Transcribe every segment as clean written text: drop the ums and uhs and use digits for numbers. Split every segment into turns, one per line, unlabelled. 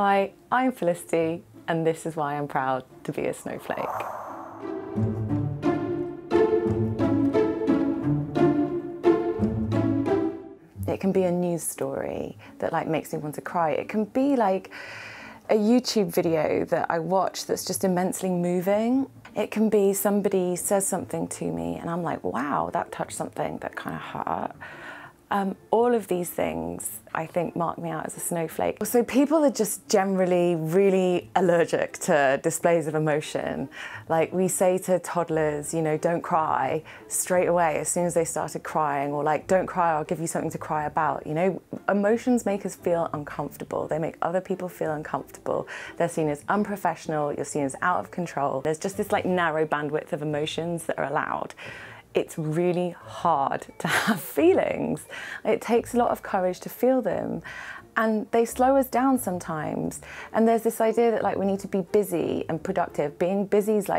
Hi, I'm Felicity, and this is why I'm proud to be a snowflake. It can be a news story that makes me want to cry. It can be like a YouTube video that I watch that's just immensely moving. It can be somebody says something to me and I'm like, wow, that touched something that kind of hurt. All of these things, I think, mark me out as a snowflake. So people are just generally really allergic to displays of emotion. Like we say to toddlers, you know, don't cry straight away as soon as they started crying, or like, don't cry, I'll give you something to cry about. You know, emotions make us feel uncomfortable. They make other people feel uncomfortable. They're seen as unprofessional, you're seen as out of control. There's just this narrow bandwidth of emotions that are allowed. It's really hard to have feelings. It takes a lot of courage to feel them, and they slow us down sometimes. And there's this idea that we need to be busy and productive. Being busy is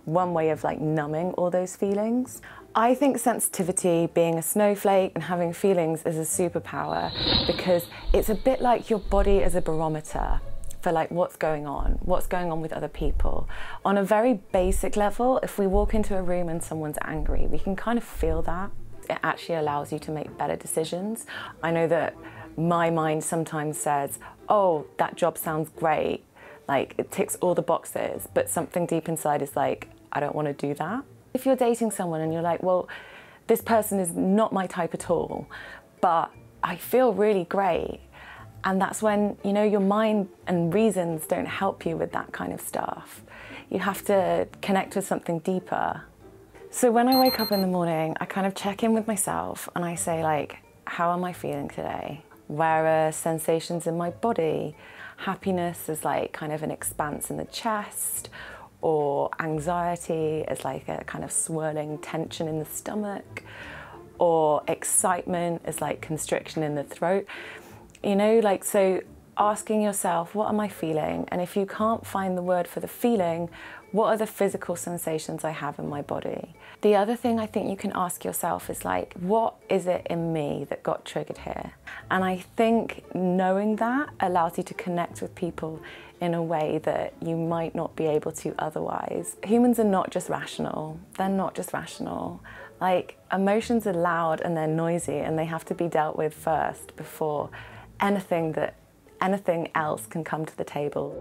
one way of numbing all those feelings. I think sensitivity, being a snowflake and having feelings is a superpower, because it's a bit like your body as a barometer for what's going on with other people. On a very basic level, if we walk into a room and someone's angry, we can kind of feel that. It actually allows you to make better decisions. I know that my mind sometimes says, oh, that job sounds great, it ticks all the boxes, but something deep inside is I don't want to do that. If you're dating someone and you're like, well, this person is not my type at all, but I feel really great, and that's when, you know, your mind and reasons don't help you with that kind of stuff. You have to connect with something deeper. So when I wake up in the morning, I kind of check in with myself and I say how am I feeling today? Where are sensations in my body? Happiness is kind of an expanse in the chest, or anxiety is a kind of swirling tension in the stomach, or excitement is constriction in the throat. You know, so asking yourself, what am I feeling? And if you can't find the word for the feeling, what are the physical sensations I have in my body? The other thing I think you can ask yourself is what is it in me that got triggered here? And I think knowing that allows you to connect with people in a way that you might not be able to otherwise. Humans are not just rational. They're not just rational. Emotions are loud and they're noisy, and they have to be dealt with first before anything else can come to the table.